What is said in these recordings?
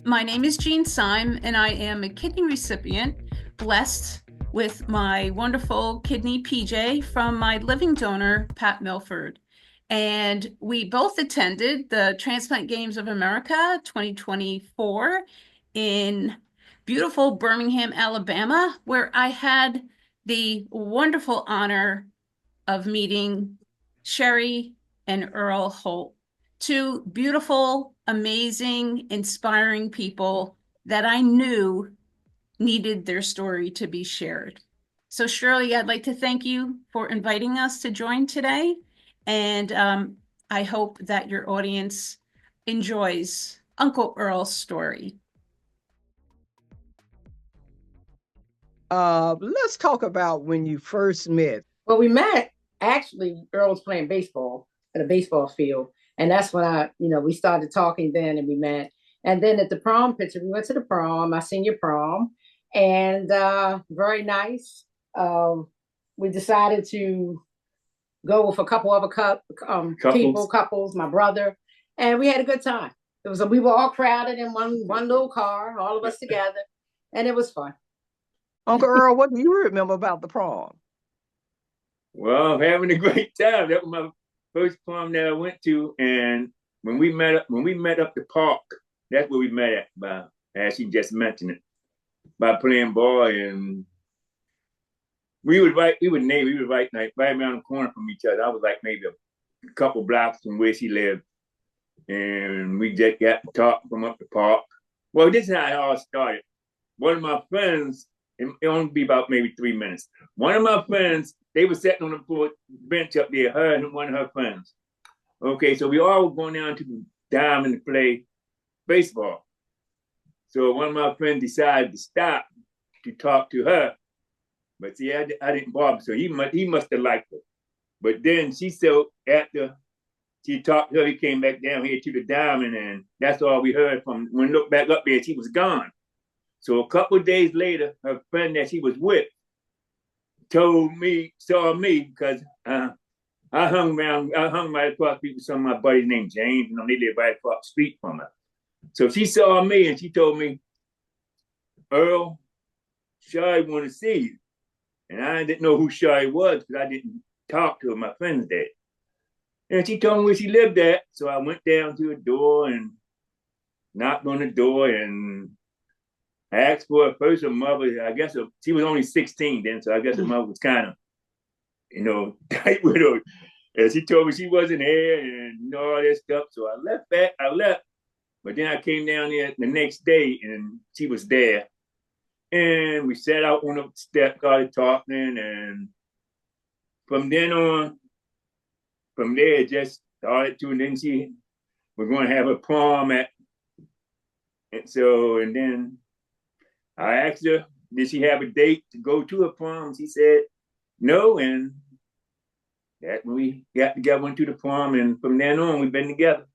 My name is Jean Syme, and I am a kidney recipient, blessed with my wonderful kidney PJ from my living donor, Pat Milford. And we both attended the Transplant Games of America 2024 in beautiful Birmingham, Alabama, where I had the wonderful honor of meeting Sherry and Earl Holt, two beautiful, amazing, inspiring people that I knew needed their story to be shared. So Shirley, I'd like to thank you for inviting us to join today. And I hope that your audience enjoys Uncle Earl's story. Let's talk about when you first met. Well, we met actually. Earl was playing baseball at a baseball field, and that's when we started talking then, and we met. And then at the prom picture, we went to the prom, my senior prom, and very nice. We decided to go with a couple other couples, my brother, and we had a good time. We were all crowded in one little car, all of us together, and it was fun. Uncle Earl, what do you remember about the prom? Well, I'm having a great time. That was my first prom that I went to, and when we met up the park, that's where we met at. As she just mentioned it, by playing ball, and we were right around the corner from each other. I was like maybe a couple blocks from where she lived, and we just got to talk from up the park. Well, this is how it all started. One of my friends, it only be about maybe 3 minutes. One of my friends, they were sitting on the bench up there, her and one of her friends. Okay, so we all were going down to the diamond to play baseball. So one of my friends decided to stop to talk to her. But see, I didn't bother, so he must have liked her. But then after she talked to her, he came back down here to the diamond, and that's all we heard from. When we looked back up there, she was gone. So a couple of days later, her friend that she was with saw me because I hung right across the street with some of my buddies named James, and they lived right across the street from her. So she saw me and she told me, Earl, Shari want to see you. And I didn't know who Shari was because I didn't talk to her, my friend's dad. And she told me where she lived at. So I went down to the door and knocked on the door, and I asked for her mother. I guess she was only 16 then, so I guess her mother was kind of, tight with her. And she told me she wasn't there and all that stuff. So I left. But then I came down there the next day and she was there. And we sat out on the step, started talking. And from there, it just started to, and then we're going to have a prom and then I asked her, did she have a date to go to a prom? She said no, and that when we got together, went to the prom, and from then on, we've been together.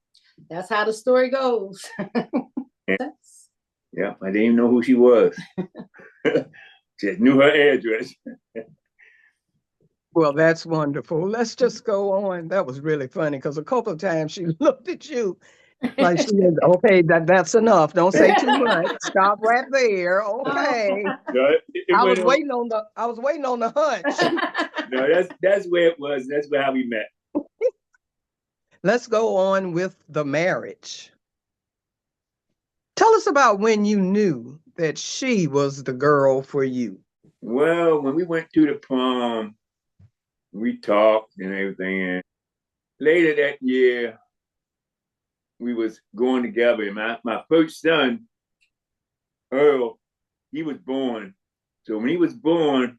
That's how the story goes. Yeah, I didn't even know who she was. Just knew her address. Well, that's wonderful. Let's just go on. That was really funny because a couple of times she looked at you like she said, okay, that's enough. Don't say too much. Stop right there. Okay. No, I was waiting on the hunch. No, that's where it was. That's how we met. Let's go on with the marriage. Tell us about when you knew that she was the girl for you. Well, when we went to the prom, we talked and everything. And later that year, we was going together. And my first son, Earl, he was born. So when he was born,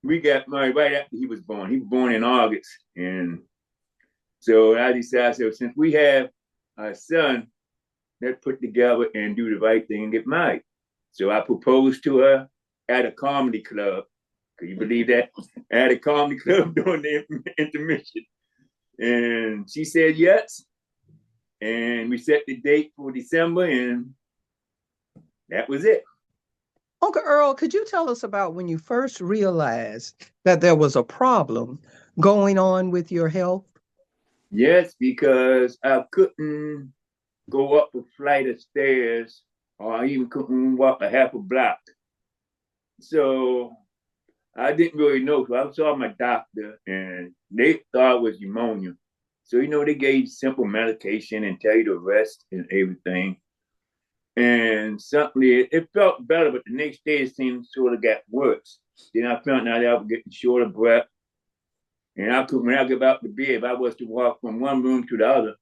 we got married right after he was born. He was born in August. And so I decided, since we have a son, let's put together and do the right thing and get married. So I proposed to her at a comedy club. Can you believe that? At a comedy club during the intermission. And she said yes. And we set the date for December, and that was it. Uncle Earl, could you tell us about when you first realized that there was a problem going on with your health? Yes, because I couldn't go up a flight of stairs, or I even couldn't walk a half a block. So I didn't really know. So I saw my doctor, and they thought it was pneumonia. So, they gave simple medication and tell you to rest and everything. And suddenly it felt better, but the next day it seemed sort of got worse. Then I found out I was getting short of breath. And when I got out to bed, if I was to walk from one room to the other,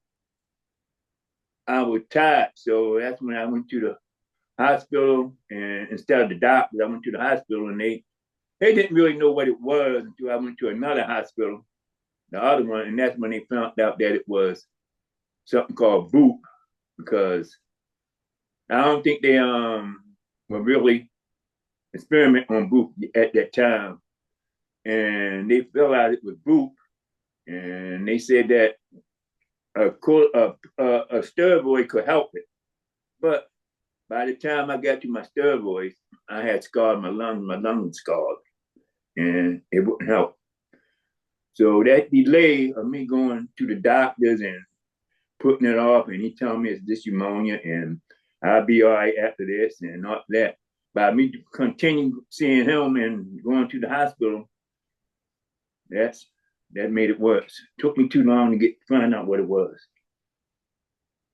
I was tired. So that's when I went to the hospital, and instead of the doctor, I went to the hospital, and they didn't really know what it was until I went to another hospital, the other one, and that's when they found out that it was something called BOOP, because I don't think they were really experiment on BOOP at that time, and they felt out it was BOOP, and they said that a steroid could help it, but by the time I got to my steroids, I had scarred my lungs scarred, and it wouldn't help. So that delay of me going to the doctors and putting it off, and he telling me it's this pneumonia, and I'll be all right after this and not that. By me continue seeing him and going to the hospital, that made it worse. It took me too long to find out what it was.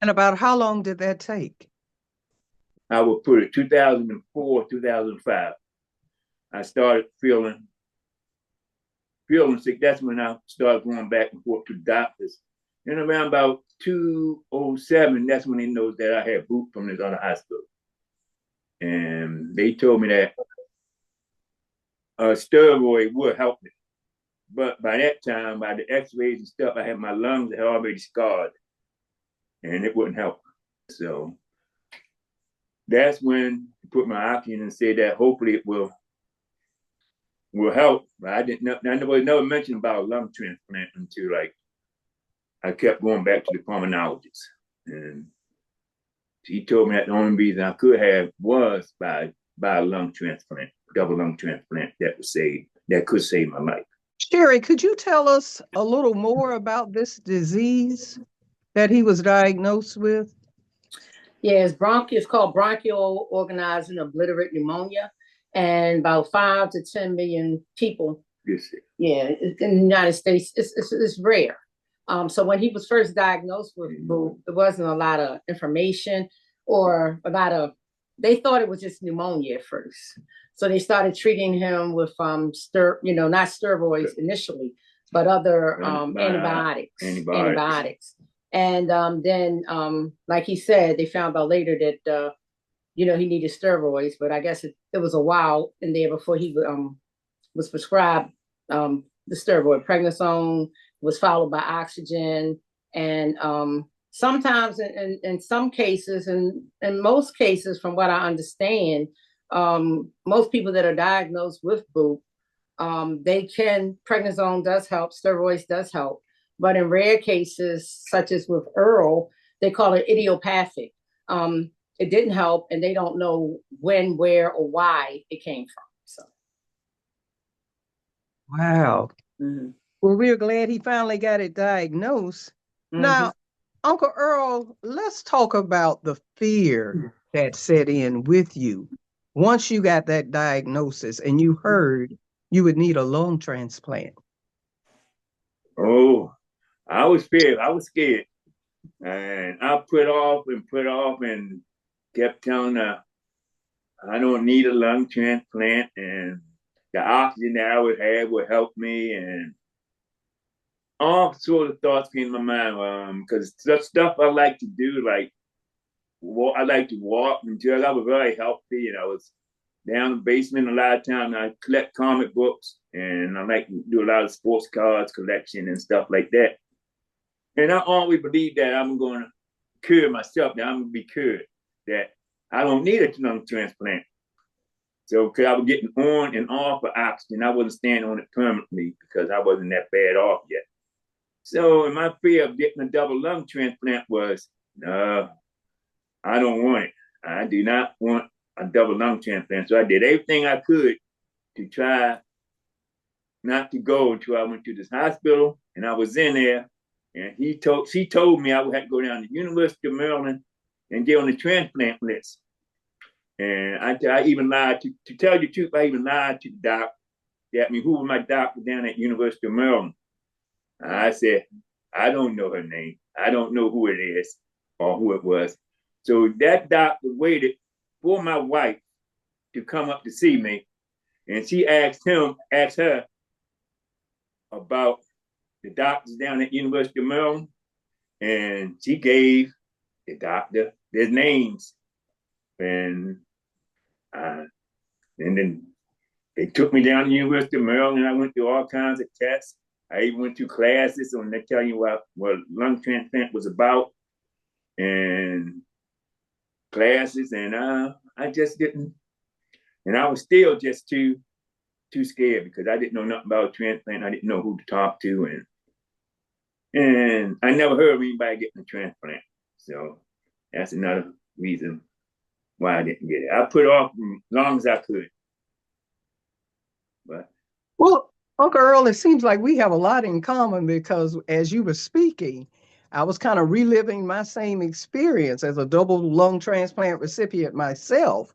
And about how long did that take? I would put it 2004, 2005. I started feeling sick. That's when I started going back and forth to doctors. And around about 2007, that's when they noticed that I had BOOP from this other hospital. And they told me that a steroid would help me. But by that time, by the x-rays and stuff, I had my lungs had already scarred, and it wouldn't help. So that's when I put my oxygen and said that hopefully it will help. But I didn't know, I never mentioned about lung transplant until I kept going back to the pulmonologist. And he told me that the only reason I could have was by a lung transplant, double lung transplant that could save my life. Sherry, could you tell us a little more about this disease that he was diagnosed with? Yeah, it's called bronchial organizing obliterate pneumonia, and about 5 to 10 million people. Yes, yeah, in the United States, it's rare. So when he was first diagnosed with BOOP, there wasn't a lot of information or they thought it was just pneumonia at first. So they started treating him with not steroids initially, but other antibiotics. And then, like he said, they found out later that he needed steroids, but I guess it was a while in there before he was prescribed the steroid. Prednisone was followed by oxygen, and sometimes in some cases, and in most cases, from what I understand, most people that are diagnosed with BOOP, prednisone does help, steroids does help, but in rare cases, such as with EARL, they call it idiopathic. It didn't help, and they don't know when, where, or why it came from. So, wow. Mm-hmm. Well, we're glad he finally got it diagnosed. Mm-hmm. Now, Uncle Earl, let's talk about the fear that set in with you once you got that diagnosis and you heard you would need a lung transplant. Oh, I was scared. And I put off and kept telling her I don't need a lung transplant, and the oxygen that I would have would help me, and all sort of thoughts came to my mind, because stuff I like to do, like I like to walk until I was very healthy, and I was down in the basement a lot of times. I collect comic books, and I like to do a lot of sports cards collection and stuff like that. And I always believed that I'm going to cure myself, that I'm going to be cured, that I don't need a lung transplant. So, because I was getting on and off of oxygen, I wasn't staying on it permanently because I wasn't that bad off yet. So, my fear of getting a double lung transplant was, no, I don't want it. I do not want a double lung transplant. So I did everything I could to try not to go until I went to this hospital, and I was in there, And she told me I would have to go down to the University of Maryland and get on the transplant list. And I even lied to tell you the truth. I even lied to the doctor. They asked me who was my doctor down at University of Maryland. I said, I don't know her name. I don't know who it is or who it was. So that doctor waited for my wife to come up to see me. And she asked her about the doctors down at University of Maryland. And she gave the doctor their names. And then they took me down to the University of Maryland, and I went through all kinds of tests. I even went through classes on they tell you what lung transplant was about, and classes, and I just didn't. And I was still just too scared because I didn't know nothing about transplant. I didn't know who to talk to, and I never heard of anybody getting a transplant. So that's another reason why I didn't get it. I put it off as long as I could. But well, Uncle Earl, it seems like we have a lot in common because as you were speaking, I was kind of reliving my same experience as a double lung transplant recipient myself.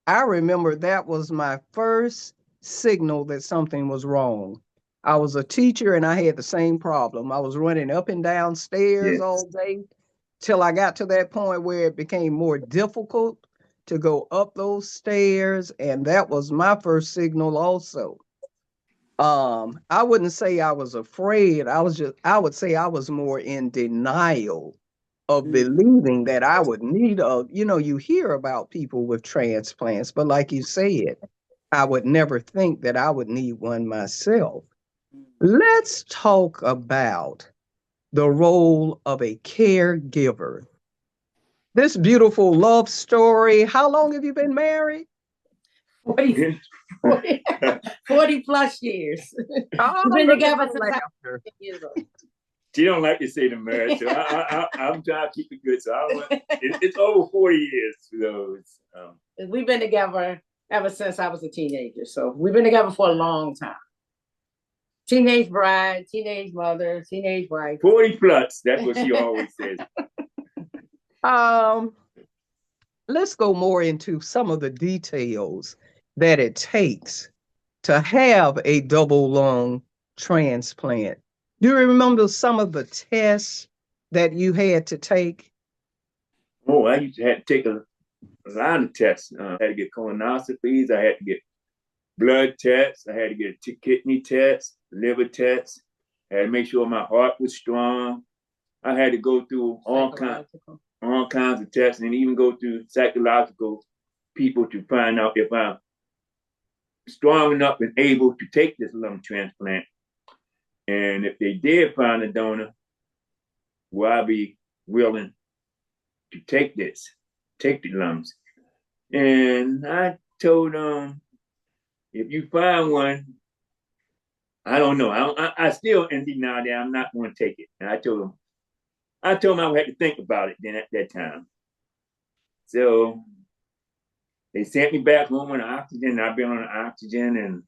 I remember that was my first signal that something was wrong. I was a teacher and I had the same problem. I was running up and down stairs all day till I got to that point where it became more difficult to go up those stairs. And that was my first signal also. I wouldn't say I was afraid. I would say I was more in denial of believing that I would need you hear about people with transplants, but like you said, I would never think that I would need one myself. Let's talk about the role of a caregiver. This beautiful love story. How long have you been married? 40, 40 plus years. Oh, We've been together since I was years old. she don't like to say the marriage, so I'm trying to keep it good. So it's over 40 years. So we've been together ever since I was a teenager. So we've been together for a long time. Teenage bride, teenage mother, teenage wife. 40 plus. That's what she always says. Let's go more into some of the details that it takes to have a double lung transplant. Do you remember some of the tests that you had to take? Oh, I used to have to take a lot of tests. I had to get colonoscopies. I had to get blood tests. I had to get a kidney test, liver test. I had to make sure my heart was strong. I had to go through all kinds of tests and even go through psychological people to find out if I'm strong enough and able to take this lung transplant. And if they did find a donor, will I be willing to take the lungs? And I told them, if you find one, I don't know. I still, and now that I'm not going to take it. And I told them I would have to think about it then at that time. So they sent me back home on oxygen. I've been on oxygen and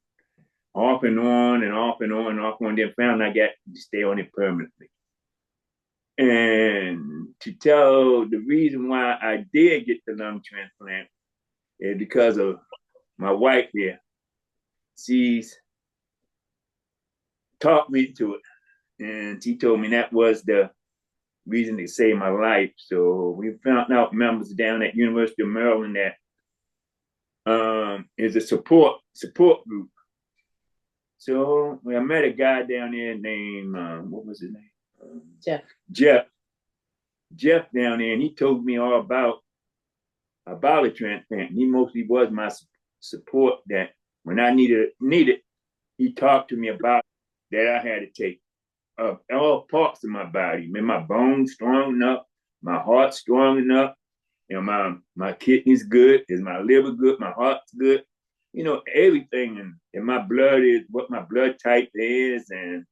off and on and off and on and off and on. Then found I got to stay on it permanently. And to tell the reason why I did get the lung transplant is because of my wife here. She's talked me to it. And she told me that was the reason to save my life. So we found out members down at University of Maryland that is a support group. So I met a guy down there named what was his name? Jeff down there, and he told me all about a transplant. He mostly was my support. That when I needed, he talked to me about that I had to take all parts of my body. Man, my bones strong enough, my heart strong enough, my kidneys good, is my liver good, my heart's good, everything, and my blood is what my blood type is, and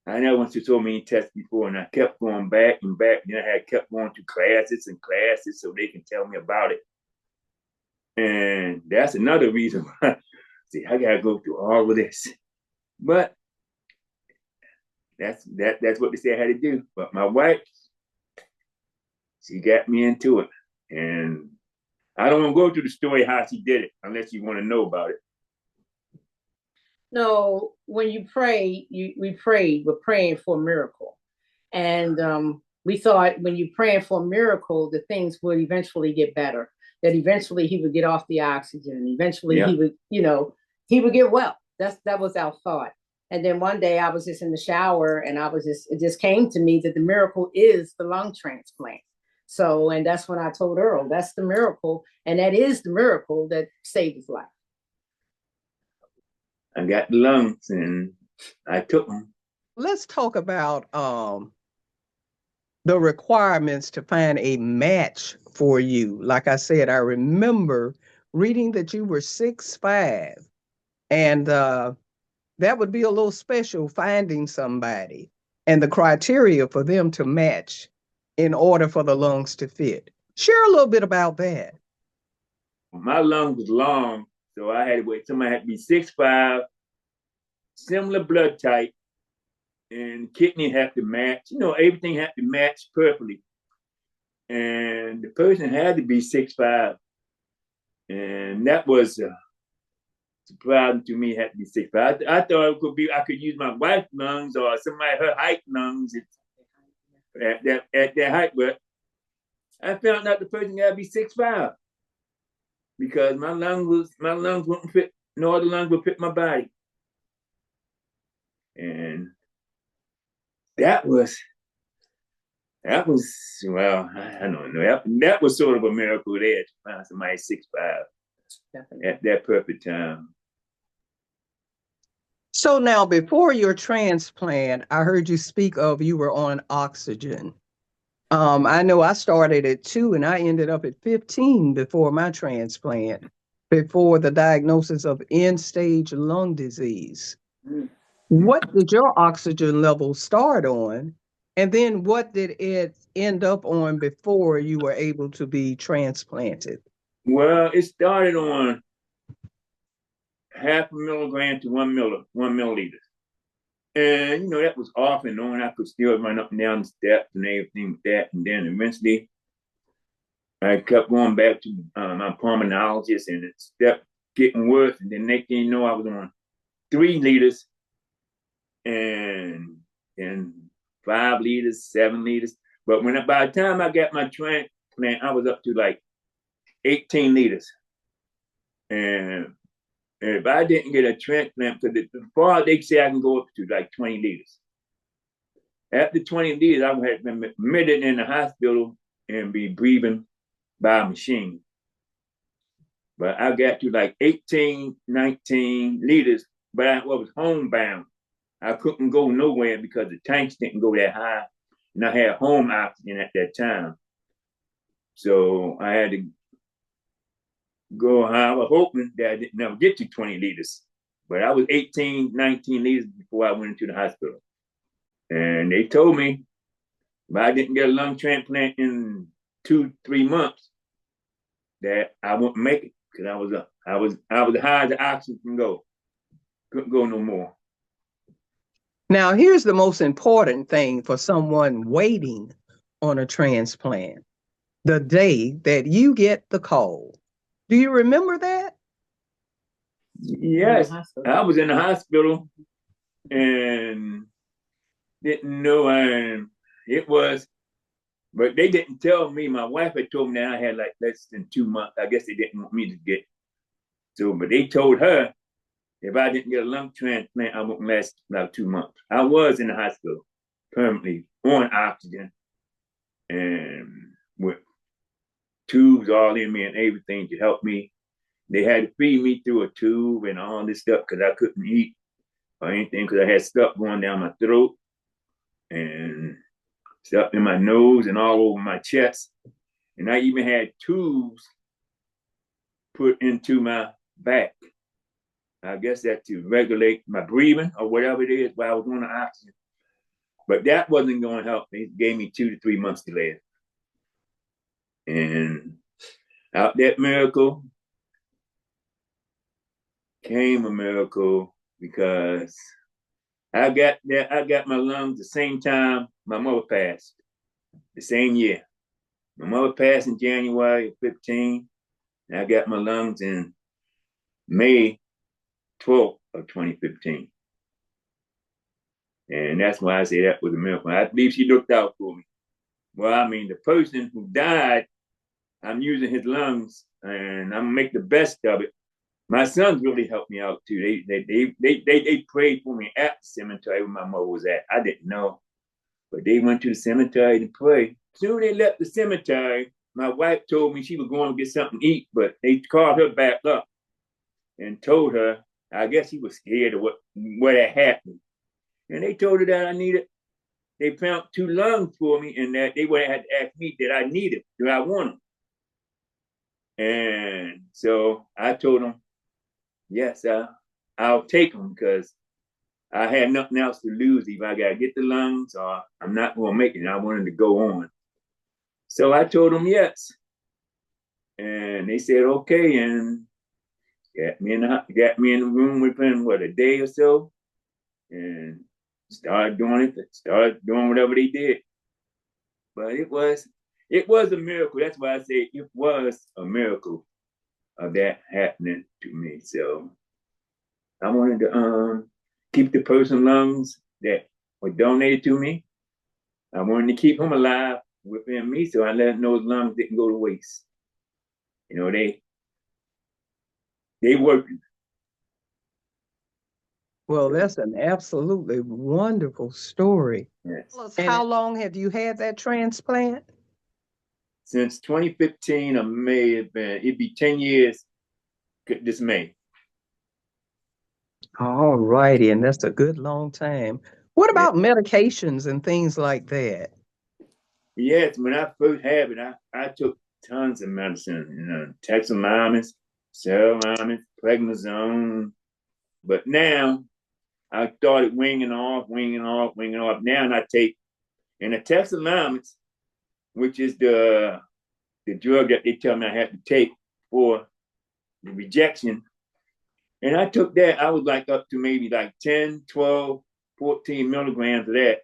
I never went through so many tests before, and I kept going back and back. And I had kept going to classes and classes so they can tell me about it. And that's another reason why, see, I gotta go through all of this. But that's what they said I had to do. But my wife, she got me into it. And I don't want to go through the story how she did it unless you want to know about it. No, when you pray, we prayed. We're praying for a miracle, and we thought when you're praying for a miracle, the things would eventually get better. That eventually he would get off the oxygen. Eventually he would, he would get well. That was our thought. And then one day I was just in the shower, and it just came to me that the miracle is the lung transplant. So, and that's when I told Earl, that's the miracle, and that is the miracle that saved his life. I got the lungs and I took them. Let's talk about the requirements to find a match for you. Like I said, I remember reading that you were 6'5", and that would be a little special, finding somebody and the criteria for them to match in order for the lungs to fit. Share a little bit about that. My lungs was long, so I had to wait. Somebody had to be 6'5", similar blood type, and kidney have to match. Everything had to match perfectly. And the person had to be 6'5", and that was surprising to me. Had to be 6'5". I thought it could be I could use my wife's lungs or somebody her height lungs at that height, but I found out the person got to be 6'5", because my lungs wouldn't fit. No other lungs would fit my body, and that was well, I don't know. That was sort of a miracle there to find somebody 6'5" at that perfect time. So now, before your transplant, I heard you speak of you were on oxygen. I know I started at 2 and I ended up at 15 before my transplant, before the diagnosis of end-stage lung disease. Mm. What did your oxygen level start on? And then what did it end up on before you were able to be transplanted? Well, it started on 0.5 milligram to 1 milliliter. And, that was off and on. I could still run up and down the steps and everything with that. And then eventually I kept going back to my pulmonologist, and it kept getting worse. And then next thing you know, I was on 3 liters and 5 liters, 7 liters. But by the time I got my transplant, I was up to like 18 liters. And if I didn't get a transplant, because before they say I can go up to like 20 liters. After 20 liters, I had been admitted in the hospital and be breathing by a machine. But I got to like 18, 19 liters, but I was homebound. I couldn't go nowhere because the tanks didn't go that high, and I had home oxygen at that time. So I had to go high. I was hoping that I didn't never get to 20 liters, but I was 18, 19 liters before I went into the hospital. And they told me if I didn't get a lung transplant in 2-3 months, that I wouldn't make it, because I was as high as the oxygen can go. Couldn't go no more. Now, here's the most important thing for someone waiting on a transplant: the day that you get the call. Do you remember that? Yes, I was in the hospital and didn't know it was, but they didn't tell me. My wife had told me that I had like less than 2 months. I guess they didn't want me to get. So, but they told her if I didn't get a lung transplant, I wouldn't last about 2 months. I was in the hospital permanently on oxygen and with tubes all in me and everything to help me. They had to feed me through a tube and all this stuff because I couldn't eat or anything, because I had stuff going down my throat and stuff in my nose and all over my chest. And I even had tubes put into my back. I guess that to regulate my breathing or whatever it is while I was on the oxygen. But that wasn't going to help. They gave me 2 to 3 months to live. And out that miracle came a miracle, because I got my lungs the same time my mother passed, the same year. My mother passed in January of 15, and I got my lungs in May 12th of 2015. And that's why I say that was a miracle. I believe she looked out for me. Well, I mean, the person who died, I'm using his lungs, and I'm gonna make the best of it. My sons really helped me out too. They prayed for me at the cemetery where my mother was at. I didn't know, but they went to the cemetery to pray. Soon they left the cemetery. My wife told me she was going to get something to eat, but they called her back up and told her, I guess she was scared of what had happened. And they told her that they found 2 lungs for me and that they would have to ask me, did I need them? Do I want them? And so I told them, yes, I'll take them because I had nothing else to lose. If I got to get the lungs or I'm not going to make it. And I wanted to go on. So I told them yes. And they said, okay. And got me in the room within, a day or so. And started doing whatever they did. But it was a miracle. That's why I say it was a miracle of that happening to me. So I wanted to keep the person's lungs that were donated to me. I wanted to keep him alive within me, so I let him know his lungs didn't go to waste. You know, they worked. Well, that's an absolutely wonderful story. Yes. How long have you had that transplant? Since 2015 of May, it'd be 10 years this May. All righty, and that's a good long time. What about medications and things like that? Yes, when I first had it, I took tons of medicine, Texamines, Ceramines, prednisone. But now I started winging off. Now I take, and the Texamines, which is the drug that they tell me I have to take for the rejection. And I took that, I was like up to maybe like 10, 12, 14 milligrams of that.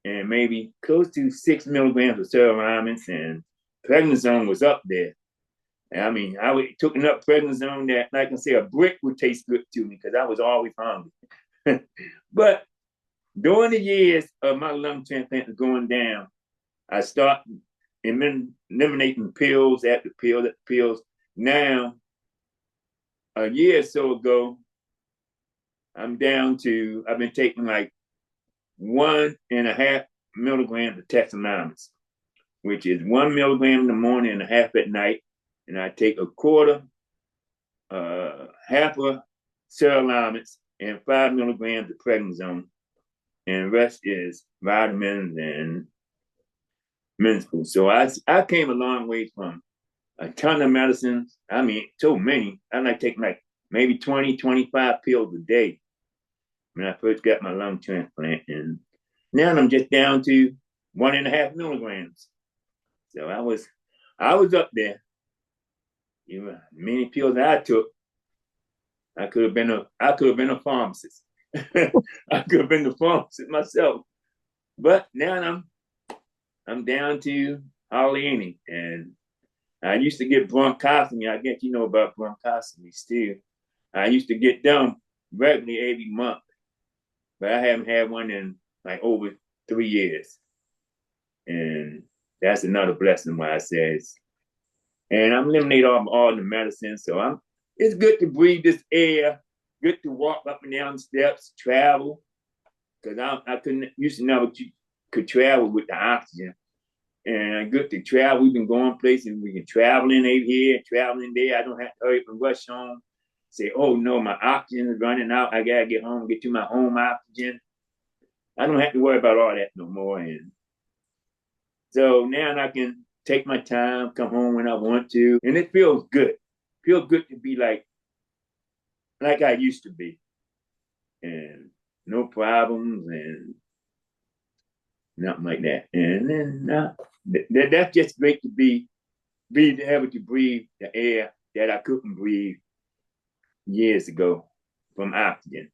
And maybe close to 6 milligrams of Ceramines, and prednisone was up there. And I mean, took enough prednisone that, like I say, a brick would taste good to me because I was always hungry. But during the years of my lung transplant going down, I started eliminating pills after pills. Now, a year or so ago, I've been taking like 1.5 milligrams of Texamines, which is 1 milligram in the morning and a half at night. And I take a quarter, half of Ceramines and 5 milligrams of prednisone. And the rest is vitamins and minerals. So I came a long way from a ton of medicines. I mean, so many. I like taking like maybe 20, 25 pills a day when I first got my lung transplant. And now I'm just down to 1.5 milligrams. So I was up there. Many pills that I took, I could have been a pharmacist. I could have been the pharmacist myself. But now I'm down to hardly any. And I used to get bronchostomy. I guess you know about bronchostomy still. I used to get them regularly every month, but I haven't had one in like over 3 years. And that's another blessing why I says. And I'm eliminating all the medicine. So it's good to breathe this air, good to walk up and down the steps, travel. Because I used to never could travel with the oxygen. And good to travel. We've been going places. We can traveling over here, traveling there. I don't have to hurry up and rush home. Say, oh no, my oxygen is running out. I gotta get home, get to my home oxygen. I don't have to worry about all that no more. And so now I can take my time, come home when I want to, and it feels good. Feels good to be like I used to be, and no problems and nothing like that. And then that's just great to be able to breathe the air that I couldn't breathe years ago from oxygen.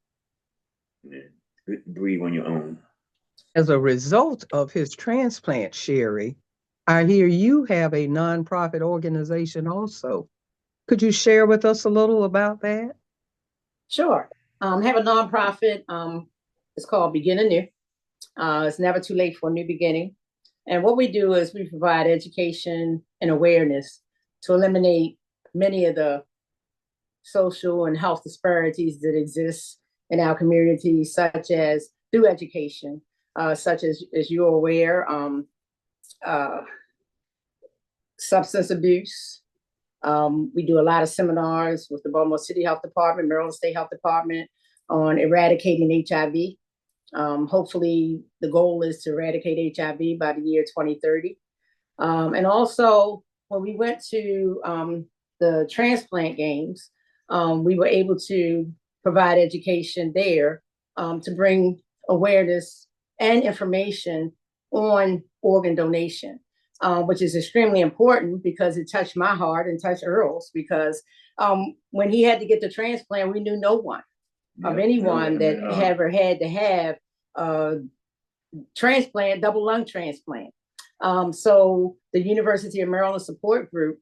And it's breathe on your own. As a result of his transplant, Sherry, I hear you have a nonprofit organization also. Could you share with us a little about that? Sure. Have a nonprofit. It's called Begin Anew. It's never too late for a new beginning. And what we do is we provide education and awareness to eliminate many of the social and health disparities that exist in our community, such as through education, such as you're aware, substance abuse. We do a lot of seminars with the Baltimore City Health Department, Maryland State Health Department on eradicating HIV. Hopefully, the goal is to eradicate HIV by the year 2030. And also, when we went to the transplant games, we were able to provide education there to bring awareness and information on organ donation, which is extremely important because it touched my heart and touched Earl's, because when he had to get the transplant, we knew no one of anyone that ever had to have a transplant, double lung transplant. So the University of Maryland support group,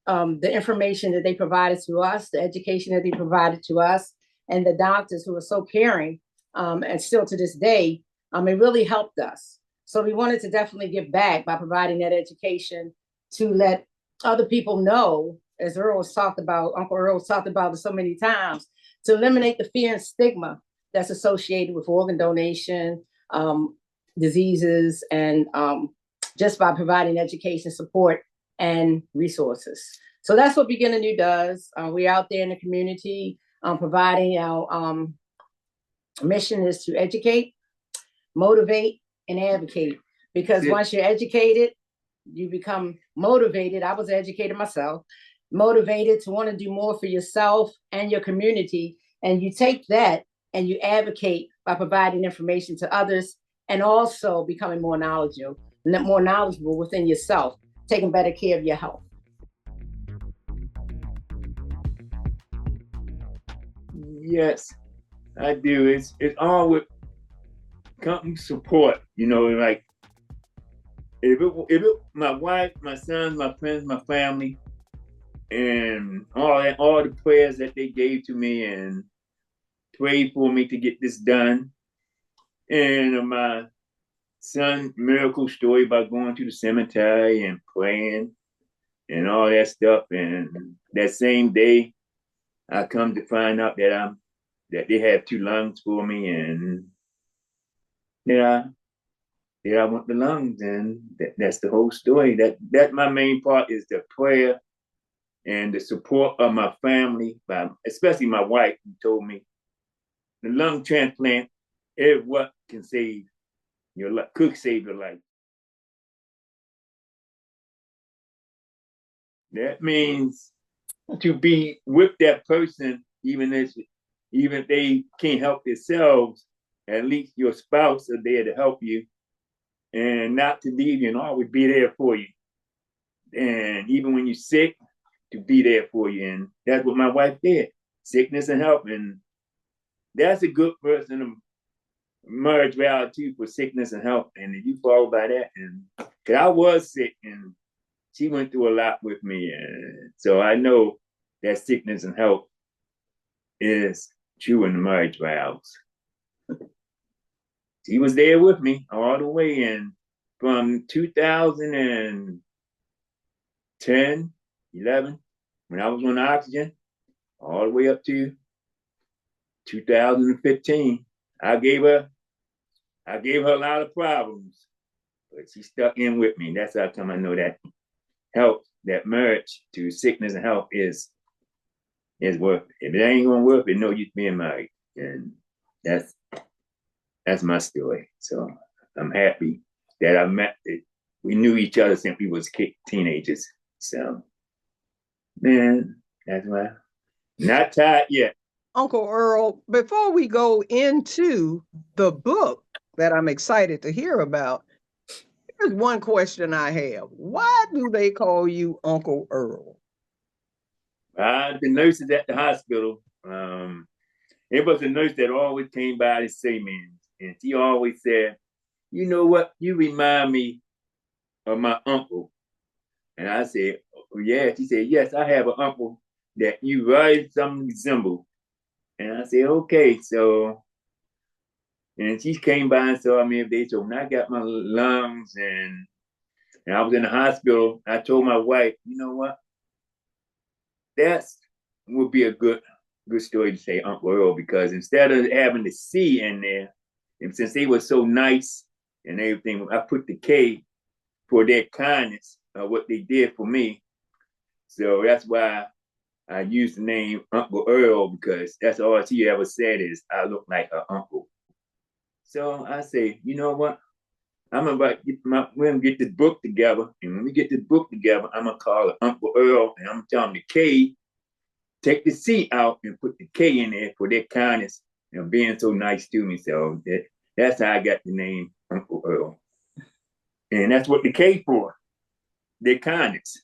the information that they provided to us, the education that they provided to us, and the doctors who were so caring, and still to this day, it really helped us. So we wanted to definitely give back by providing that education to let other people know, as Earl was talked about, Uncle Earl was talked about so many times, to eliminate the fear and stigma that's associated with organ donation, diseases, and just by providing education, support, and resources. So that's what Begin Anew does. We're out there in the community providing our mission is to educate, motivate, and advocate. Because once you're educated, you become motivated. I was educated myself, motivated to want to do more for yourself and your community. And you take that and you advocate by providing information to others and also becoming more knowledgeable within yourself, taking better care of your health. Yes, I do. It's all with company support. You know, like if it my wife, my sons, my friends, my family, and all the prayers that they gave to me and prayed for me to get this done, and my son miracle story about going to the cemetery and praying and all that stuff, and that same day I come to find out that they have two lungs for me, and I want the lungs, and that's the whole story. That my main part is the prayer and the support of my family, especially my wife, who told me the lung transplant is what can save your life, could save your life. That means to be with that person, even if they can't help themselves, at least your spouse are there to help you and not to leave you and always be there for you. And even when you're sick, to be there for you. And that's what my wife did, sickness and health. And that's a good person to merge reality for sickness and health. And if you follow by that, and because I was sick and she went through a lot with me. And so I know that sickness and health is true in the marriage vows. She was there with me all the way in from 2010, 11, when I was on oxygen, all the way up to 2015. I gave her a lot of problems, but she stuck in with me. That's how come I know that health, that marriage to sickness and health is worth it. If it ain't gonna work, it no use being married. And that's my story. So I'm happy that I met it. We knew each other since we was teenagers. So, man, that's why. Not tired yet. Uncle Earl, before we go into the book that I'm excited to hear about, here's one question I have. Why do they call you Uncle Earl? The nurses at the hospital, it was a nurse that always came by to say, man, And she always said, you know what? You remind me of my uncle. And I said, oh, yeah. She said, yes, I have an uncle that you very something resemble. And I said, okay. So, and she came by and saw me every day. So when I got my lungs and I was in the hospital, I told my wife, you know what? That's would be a good story to say Uncle Earl, because instead of having the C in there, and since they were so nice and everything, I put the K for their kindness of what they did for me. So that's why I used the name Uncle Earl, because that's all she ever said is I look like her uncle. So I say, you know what? We're gonna get this book together, and when we get this book together, I'm gonna call it Uncle Earl, and I'm gonna tell him the K, take the C out and put the K in there for their kindness and being so nice to me. So that's how I got the name Uncle Earl, and that's what the K for, their kindness.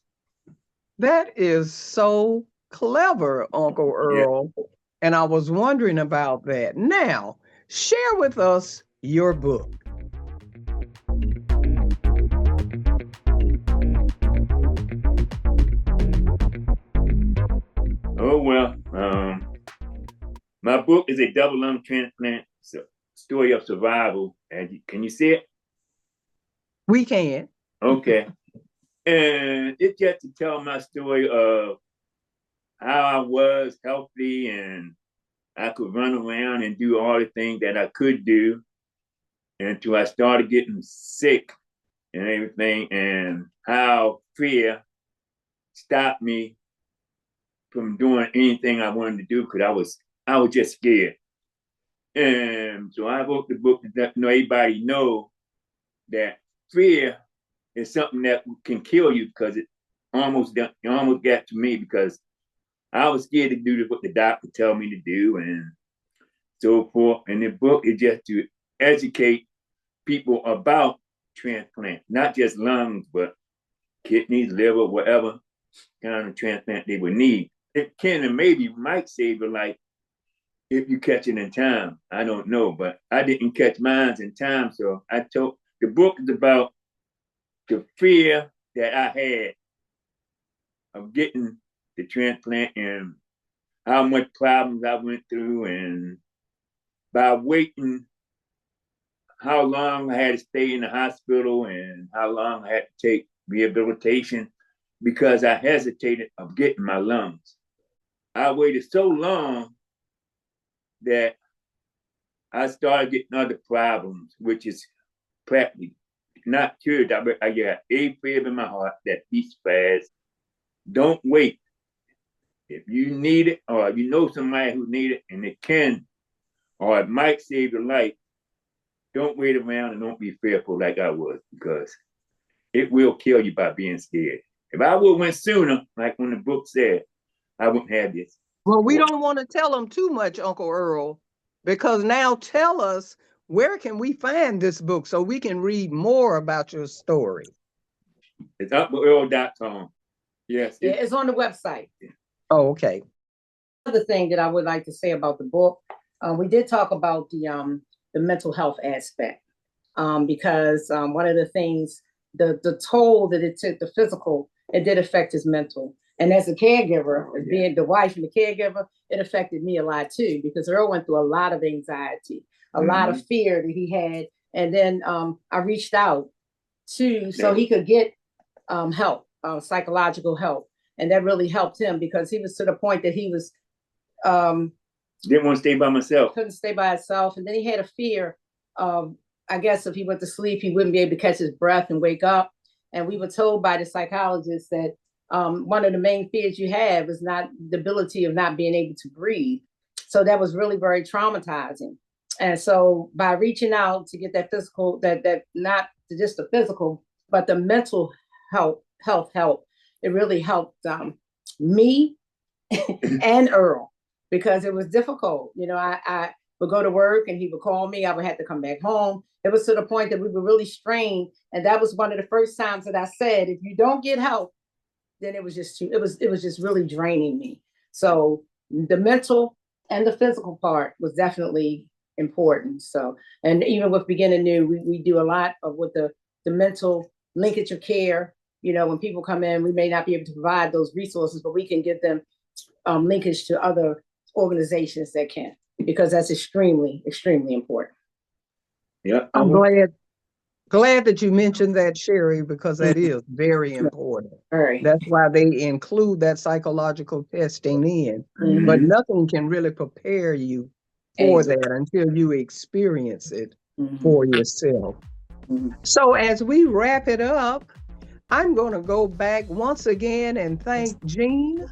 That is so clever, Uncle Earl. Yeah. And I was wondering about that. Now, share with us your book. Oh, well, my book is a double lung transplant story of survival. And can you see it? We can. Okay. And it's just to tell my story of how I was healthy and I could run around and do all the things that I could do until I started getting sick and everything, and how fear stopped me from doing anything I wanted to do because I was just scared. And so I wrote the book to let everybody know that fear is something that can kill you, because it almost got to me, because I was scared to do what the doctor told me to do and so forth. And the book is just to educate people about transplant, not just lungs, but kidneys, liver, whatever kind of transplant they would need. It can and maybe might save your life if you catch it in time. I don't know, but I didn't catch mine in time. So the book is about the fear that I had of getting the transplant and how much problems I went through, and by waiting, how long I had to stay in the hospital and how long I had to take rehabilitation because I hesitated of getting my lungs. I waited so long that I started getting other problems, which is practically not cured. I got AFib in my heart that beats fast. Don't wait. If you need it, or you know somebody who need it and it can, or it might save your life, don't wait around and don't be fearful like I was, because it will kill you by being scared. If I would have went sooner, like when the book said, I wouldn't have this. Well, we don't want to tell them too much, Uncle Earl, because now tell us, where can we find this book so we can read more about your story? It's UncleEarl.com. Yes. Yeah, it's on the website. Oh, okay. Another thing that I would like to say about the book, we did talk about the mental health aspect, because one of the things, the toll that it took, the physical, it did affect his mental. And as a caregiver, being the wife and the caregiver, it affected me a lot too, because Earl went through a lot of anxiety, a lot of fear that he had. And then I reached out so he could get help, psychological help. And that really helped him, because he was to the point that he was didn't want to stay by myself. Couldn't stay by himself. And then he had a fear of, I guess, if he went to sleep, he wouldn't be able to catch his breath and wake up. And we were told by the psychologist that one of the main fears you have is not the ability of not being able to breathe. So that was really very traumatizing. And so by reaching out to get that physical, that not just the physical, but the mental health help, it really helped me and Earl, because it was difficult. You know, I would go to work and he would call me. I would have to come back home. It was to the point that we were really strained. And that was one of the first times that I said, if you don't get help, then it was just it was just really draining me. So the mental and the physical part was definitely important. So, and even with Beginning New, we do a lot of with the mental linkage of care. You know, when people come in, we may not be able to provide those resources, but we can give them linkage to other organizations that can, because that's extremely, extremely important. Yeah. I'm glad that you mentioned that, Sherry, because that is very important. Right. That's why they include that psychological testing in. But nothing can really prepare you for that until you experience it for yourself. So as we wrap it up, I'm going to go back once again and thank Jean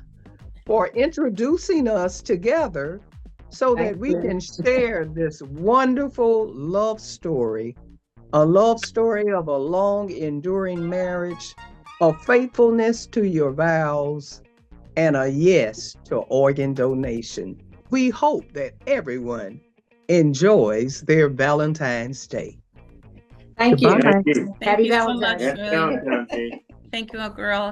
for introducing us together so that we can share this wonderful love story, a love story of a long enduring marriage, of faithfulness to your vows, and a yes to organ donation. We hope that everyone enjoys their Valentine's Day. Thank you. Goodbye. Thank you. Happy Thank you so much, Valentine's Shirley. Valentine's Day. Thank you, Uncle Earl.